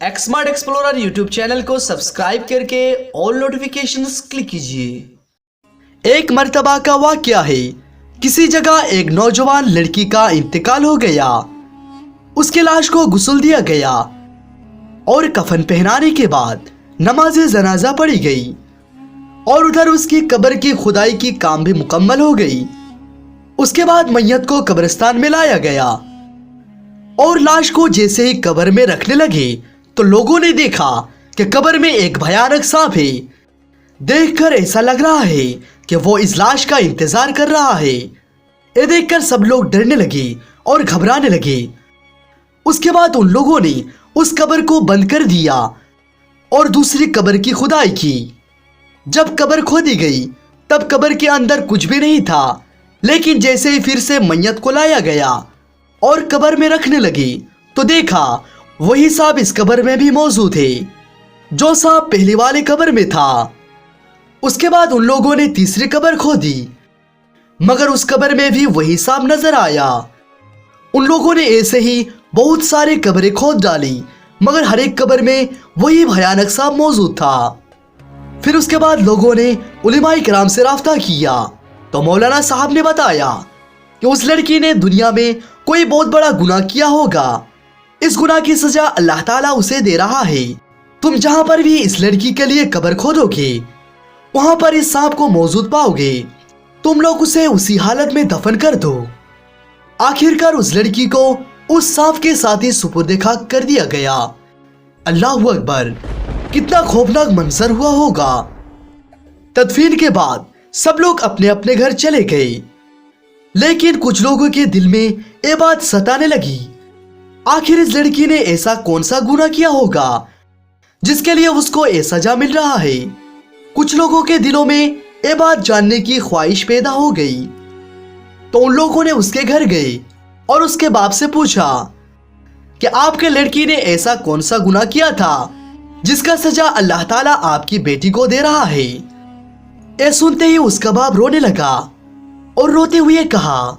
एक्समार्ट explorer YouTube channel को subscribe करके all notifications click कीजिए। एक मर्तबा का वाकया है, किसी जगह एक नौजवान लड़की का इंतकाल हो गया। उसकी लाश को गुस्ल दिया गया और कफन पहनाने के बाद नमाज जनाजा पढ़ी गई और उधर उसकी कब्र की खुदाई की काम भी मुकम्मल हो गई। उसके बाद मैयत को कब्रिस्तान में लाया गया और लाश को जैसे ही कब्र में रखने लगे तो लोगों ने देखा कि कब्र में एक भयानक सांप है। देखकर ऐसा लग रहा है कि वो इस लाश का इंतजार कर रहा है। ये देखकर सब लोग डरने लगे और घबराने लगे। उसके बाद उन लोगों ने उस कब्र को बंद कर दिया और दूसरी कब्र की खुदाई की। जब कब्र खोदी गई तब कब्र के अंदर कुछ भी नहीं था, लेकिन जैसे ही फिर से मैयत को लाया गया और कब्र में रखने लगे तो देखा वही सांप इस कब्र में भी मौजूद है जो सांप पहले वाले कब्र में था। उसके बाद उन लोगों ने तीसरी कब्र खोदी मगर उस कब्र में भी वही सांप नजर आया। उन लोगों ने ऐसे ही बहुत सारे कब्रें खोद डाली मगर हर एक कब्र में वही भयानक सांप मौजूद था। फिर उसके बाद लोगों ने उलेमाए किराम से राब्ता किया तो मौलाना साहब ने बताया कि उस लड़की ने दुनिया में कोई बहुत बड़ा गुनाह किया होगा। इस गुनाह की सजा अल्लाह ताला उसे दे रहा है। तुम जहां पर भी इस लड़की के लिए कब्र खोदोगे वहां पर इस सांप को मौजूद पाओगे। तुम लोग उसे उसी हालत में दफन कर दो। आखिरकार उस लड़की को उस सांप के साथ ही सुपुर्द खाक कर दिया गया। अल्लाहु अकबर, कितना खौफनाक मंजर हुआ होगा। तदफीन के बाद सब लोग अपने अपने घर चले गए, लेकिन कुछ लोगों के दिल में ये बात सताने लगी, आखिर इस लड़की ने ऐसा कौन सा गुनाह किया होगा जिसके लिए उसको ये सजा मिल रहा है। कुछ लोगों के दिलों में ये बात जानने की ख्वाहिश पैदा हो गई तो उन लोगों ने उसके घर गए और उसके बाप से पूछा कि आपके लड़की ने ऐसा कौन सा गुनाह किया था जिसका सजा अल्लाह ताला आपकी बेटी को दे रहा है। ये सुनते ही उसका बाप रोने लगा और रोते हुए कहा,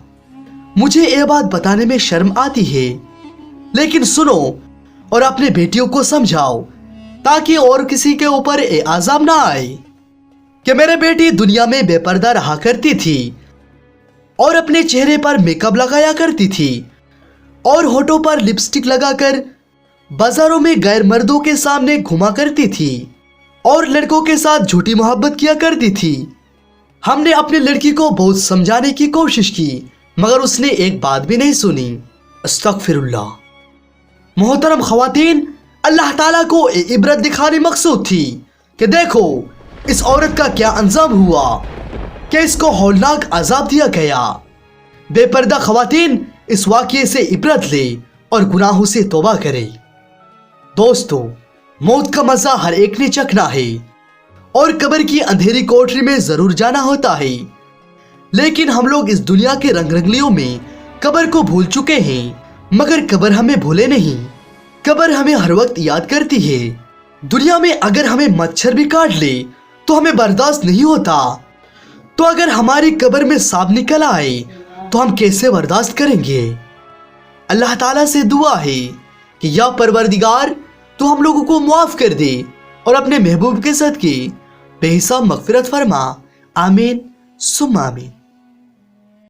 मुझे ये बात बताने में शर्म आती है, लेकिन सुनो और अपने बेटियों को समझाओ ताकि और किसी के ऊपर ये आज़ाब ना आए कि मेरे बेटी दुनिया में बेपर्दा रहा करती थी और अपने चेहरे पर मेकअप लगाया करती थी और होठों पर लिपस्टिक लगाकर बाजारों में गैर मर्दों के सामने घुमा करती थी और लड़कों के साथ झूठी मोहब्बत किया करती थी। हमने अपनी लड़की को बहुत समझाने की कोशिश की मगर उसने एक बात भी नहीं सुनी। अस्तगफिरुल्लाह। मोहतरम ख़वातीन, अल्लाह ताला को इबरत दिखाने मकसूद थी कि देखो इस औरत का क्या अंजाम हुआ कि इसको हौलनाक अजाब दिया गया। बेपर्दा ख़वातीन इस वाक़ये से इबरत ले और गुनाहों से तौबा करे। दोस्तों, मौत का मज़ा हर एक ने चखना है और कब्र की अंधेरी कोठरी में ज़रूर जाना होता है, लेकिन हम लोग इस दुनिया के रंग रंगलियों में कब्र को भूल चुके हैं मगर कब्र हमें भूले नहीं। कब्र हमें हर वक्त याद करती है। दुनिया में अगर हमें मच्छर भी काट ले तो हमें बर्दाश्त नहीं होता, तो अगर हमारी कब्र में सांप निकल आए तो हम कैसे बर्दाश्त करेंगे। अल्लाह ताला से दुआ है कि या परवरदिगार तो हम लोगों को माफ कर दे और अपने महबूब के सदके बेहिसाब मगफिरत फरमा। आमीन सुम्मा आमीन।